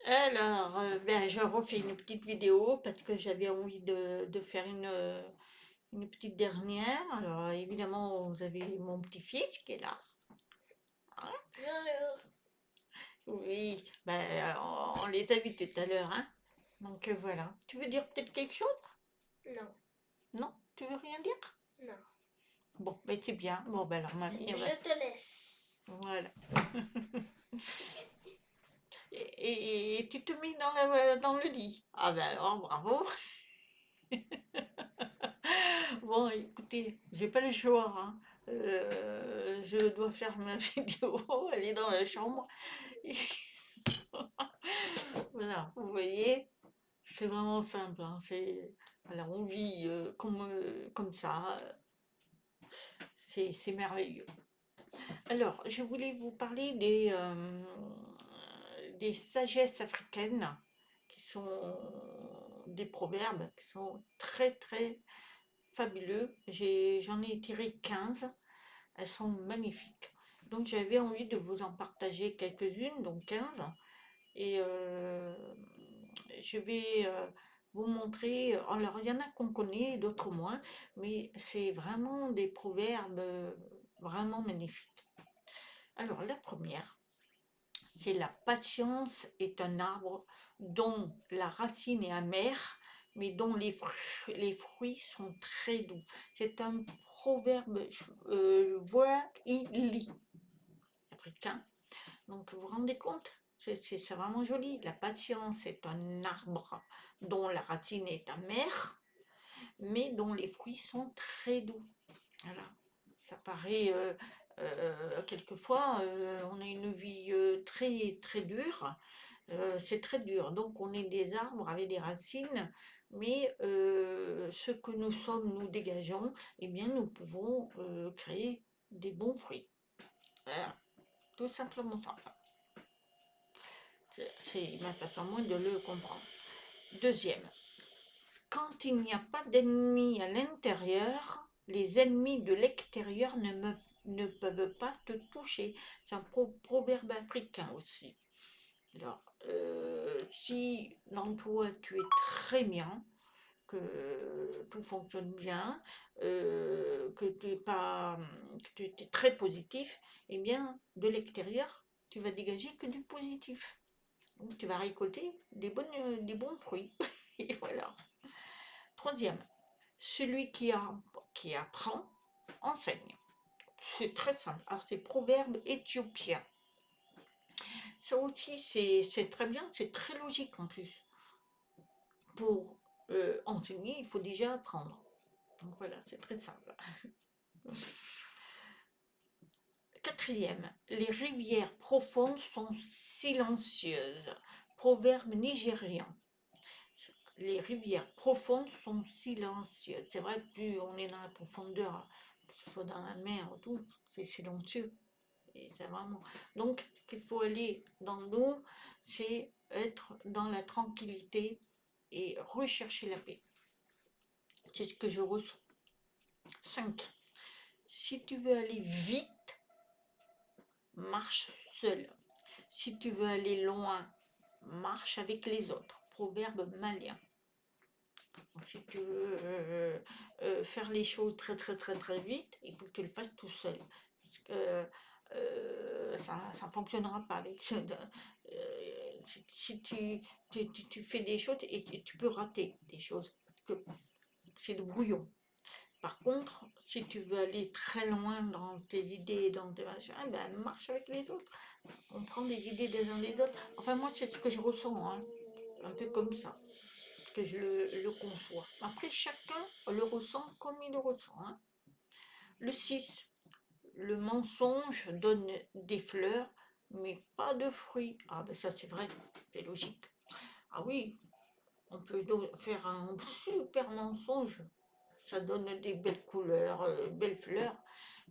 Alors, je refais une petite vidéo parce que j'avais envie de faire une petite dernière. Alors, évidemment, vous avez mon petit-fils qui est là, hein. Bonjour. Oui, on les a vus tout à l'heure, hein. Donc voilà. Tu veux dire peut-être quelque chose? Non, Non? Tu veux rien dire? non. Bon, ben c'est bien. Bon, ben alors, mamie, Je te laisse. voilà. Et tu te mets dans le lit. Ah ben alors, bravo. Bon, écoutez, j'ai pas le choix, hein. Je dois faire ma vidéo, aller dans la chambre. Voilà, vous voyez, c'est vraiment simple, hein. Voilà, on vit comme ça, c'est merveilleux. Alors, je voulais vous parler des sagesses africaines, qui sont des proverbes qui sont très très fabuleux. J'en ai tiré 15. Elles sont magnifiques. Donc j'avais envie de vous en partager quelques-unes, donc 15. Et je vais vous montrer. Alors il y en a qu'on connaît, d'autres moins, mais c'est vraiment des proverbes vraiment magnifiques. Alors la première, c'est la patience est un arbre dont la racine est amère, mais dont les fruits sont très doux. C'est un proverbe voili africain. Donc vous vous rendez compte? C'est vraiment joli. La patience est un arbre dont la racine est amère, mais dont les fruits sont très doux. Voilà. Ça paraît quelquefois, on a une vie très très dure. C'est très dur. Donc on est des arbres avec des racines, mais ce que nous sommes, nous dégageons, eh bien nous pouvons créer des bons fruits. Voilà. Tout simplement ça. C'est ma façon moi de le comprendre. Deuxième, quand il n'y a pas d'ennemis à l'intérieur, les ennemis de l'extérieur ne peuvent pas te toucher. C'est un proverbe africain aussi. Alors, si dans toi tu es très bien, que tout fonctionne bien, que tu es très positif, eh bien, de l'extérieur, tu vas dégager que du positif. Donc, tu vas récolter des bons fruits. Et voilà. Troisième, celui qui apprend enseigne. C'est très simple. Alors, c'est proverbe éthiopien. Ça aussi, c'est très bien, c'est très logique en plus. Pour enseigner, il faut déjà apprendre. Donc voilà, c'est très simple. Quatrième, les rivières profondes sont silencieuses. Proverbe nigérian. Les rivières profondes sont silencieuses. C'est vrai que plus on est dans la profondeur, que ce soit dans la mer ou tout, c'est silencieux. Et c'est vraiment. Donc, ce qu'il faut aller dans l'eau, c'est être dans la tranquillité et rechercher la paix. C'est ce que je ressens. 5. Si tu veux aller vite, marche seul. Si tu veux aller loin, marche avec les autres. Proverbe malien. Si tu veux faire les choses très très très très vite, il faut que tu le fasses tout seul. Parce que ça ne fonctionnera pas avec si tu fais des choses et tu peux rater des choses. Parce que c'est le brouillon. Par contre, si tu veux aller très loin dans tes idées, dans tes machins, ben marche avec les autres. On prend des idées des uns des autres. Enfin, moi, c'est ce que je ressens, hein. Un peu comme ça, que je le conçois. Après, chacun le ressent comme il le ressent, hein. Le 6, le mensonge donne des fleurs, mais pas de fruits. Ah, ben ça, c'est vrai, c'est logique. Ah oui, on peut faire un super mensonge. Ça donne des belles couleurs, belles fleurs,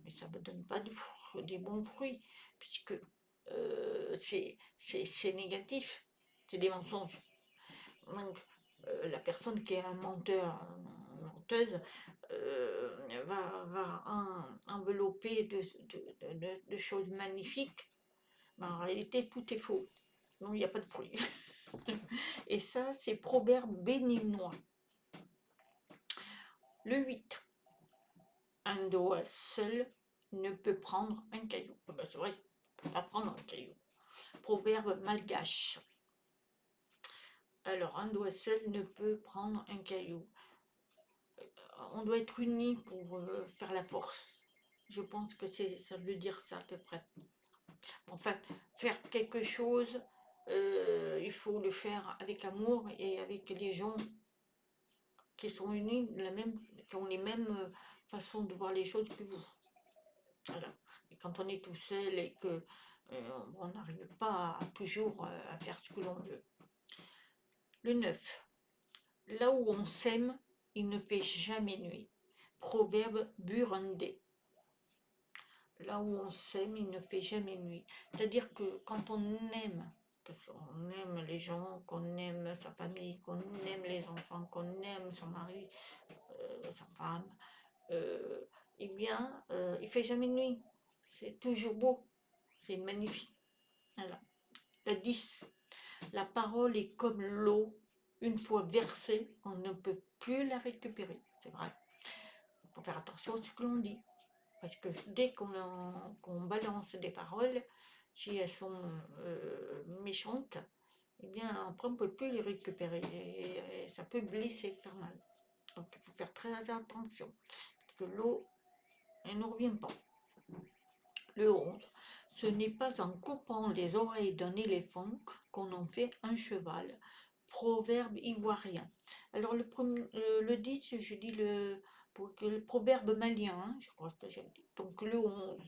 mais ça ne donne pas des bons fruits, puisque c'est négatif, c'est des mensonges. Donc, la personne qui est un menteur, une menteuse, va envelopper de choses magnifiques, mais en réalité, tout est faux. Donc, il n'y a pas de fruits. Et ça, c'est proverbe béninois. Le 8. Un doigt seul ne peut prendre un caillou. Ah ben, c'est vrai, on ne peut pas prendre un caillou. Proverbe malgache. Alors, un doigt seul ne peut prendre un caillou. On doit être unis pour faire la force. Je pense que ça veut dire ça à peu près. Enfin, faire quelque chose, il faut le faire avec amour et avec les gens qui sont unis, qui ont les mêmes façons de voir les choses que vous. Voilà. Et quand on est tout seul et que on n'arrive pas toujours à faire ce que l'on veut. Le 9. Là où on sème, il ne fait jamais nuit. Proverbe burundais. Là où on s'aime, il ne fait jamais nuit. C'est-à-dire que quand on aime les gens, qu'on aime sa famille, qu'on aime les enfants, qu'on aime son mari, sa femme, euh, eh bien, il fait jamais nuit. C'est toujours beau. C'est magnifique. Voilà. La 10. La parole est comme l'eau. Une fois versée, on ne peut plus la récupérer. C'est vrai. Il faut faire attention à ce que l'on dit. Parce que dès qu'on balance des paroles, si elles sont méchantes, eh bien après on ne peut plus les récupérer et ça peut blesser, faire mal. Donc il faut faire très attention, parce que l'eau, elle ne revient pas. Le 11. Ce n'est pas en coupant les oreilles d'un éléphant qu'on en fait un cheval. Proverbe ivoirien. Alors le 10, je dis le proverbe malien, hein, je crois que j'ai dit. Donc le 11.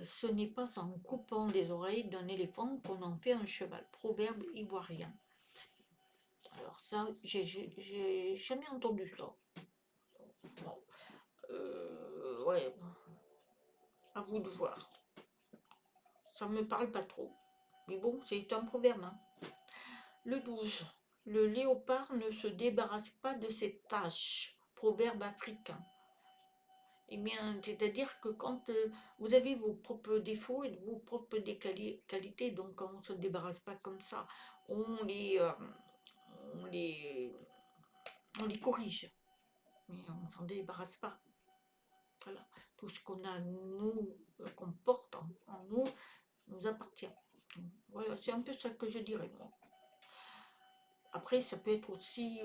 Ce n'est pas en coupant les oreilles d'un éléphant qu'on en fait un cheval. Proverbe ivoirien. Alors ça, j'ai jamais entendu ça. Bon, ouais, à vous de voir. Ça me parle pas trop. Mais bon, c'est un proverbe. Hein. Le 12. Le léopard ne se débarrasse pas de ses taches. Proverbe africain. Eh bien, c'est-à-dire que quand vous avez vos propres défauts et vos propres qualités, donc on ne se débarrasse pas comme ça, on les, euh, on les, on les corrige, mais on ne s'en débarrasse pas. Voilà. Tout ce qu'on a, nous, qu'on porte en nous, nous appartient. Voilà, c'est un peu ça que je dirais, moi. Après, ça peut être aussi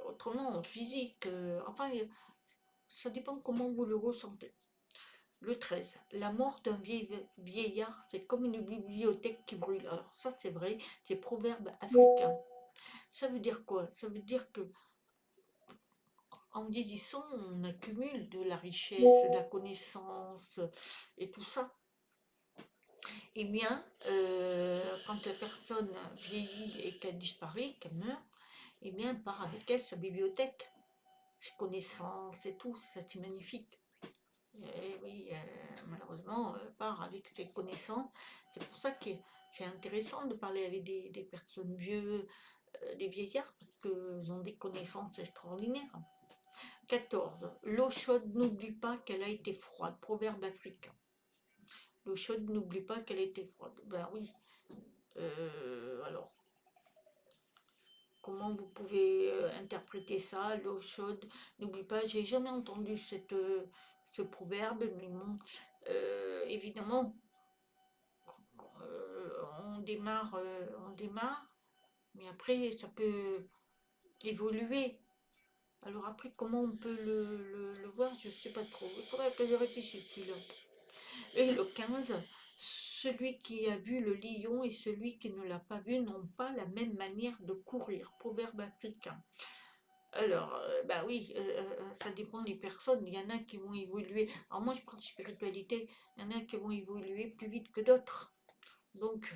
autrement, physique. Enfin, ça dépend comment vous le ressentez. Le 13. La mort d'un vieillard, c'est comme une bibliothèque qui brûle. Alors ça, c'est vrai, c'est proverbe africain. Ça veut dire quoi? Ça veut dire que en vieillissant, on accumule de la richesse, de la connaissance et tout ça. Eh bien, quand la personne vieillit et qu'elle disparaît, qu'elle meurt, eh bien, elle part avec elle sa bibliothèque, ses connaissances et tout. Ça, c'est magnifique. Et oui, malheureusement, part avec ses connaissances. C'est pour ça que c'est intéressant de parler avec des personnes vieux, des vieillards, parce qu'ils ont des connaissances extraordinaires. 14. L'eau chaude n'oublie pas qu'elle a été froide. Proverbe africain. L'eau chaude n'oublie pas qu'elle a été froide. Ben oui. Alors, comment vous pouvez interpréter ça? L'eau chaude n'oublie pas. J'ai jamais entendu ce proverbe, mais bon, évidemment, on démarre, mais après, ça peut évoluer. Alors après, comment on peut le voir, je ne sais pas trop. Il faudrait que je réfléchisse celui-là. Et le 15, celui qui a vu le lion et celui qui ne l'a pas vu n'ont pas la même manière de courir. Proverbe africain. Alors, bah oui, ça dépend des personnes. Il y en a qui vont évoluer. Alors moi, je parle de spiritualité. Il y en a qui vont évoluer plus vite que d'autres. Donc,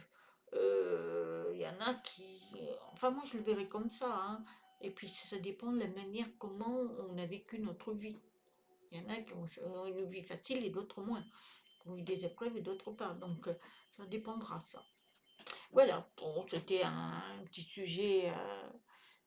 il y en a qui... Enfin, moi, je le verrai comme ça. Hein. Et puis, ça dépend de la manière comment on a vécu notre vie. Il y en a qui ont une vie facile et d'autres moins. Qui ont eu des épreuves et d'autres pas. Donc, ça dépendra, ça. Voilà, bon, c'était un petit sujet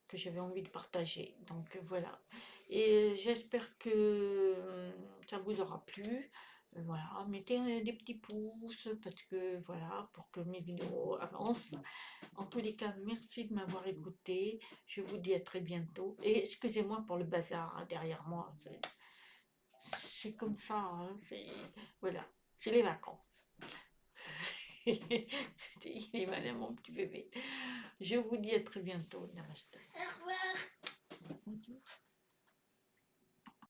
que j'avais envie de partager. Donc, voilà. Et j'espère que ça vous aura plu. Voilà, mettez des petits pouces parce que voilà, pour que mes vidéos avancent. En tous les cas, merci de m'avoir écouté. Je vous dis à très bientôt. Et excusez-moi pour le bazar hein, derrière moi. C'est comme ça, hein, voilà, c'est les vacances. Il est malin mon petit bébé. Je vous dis à très bientôt. Namaste. Au revoir.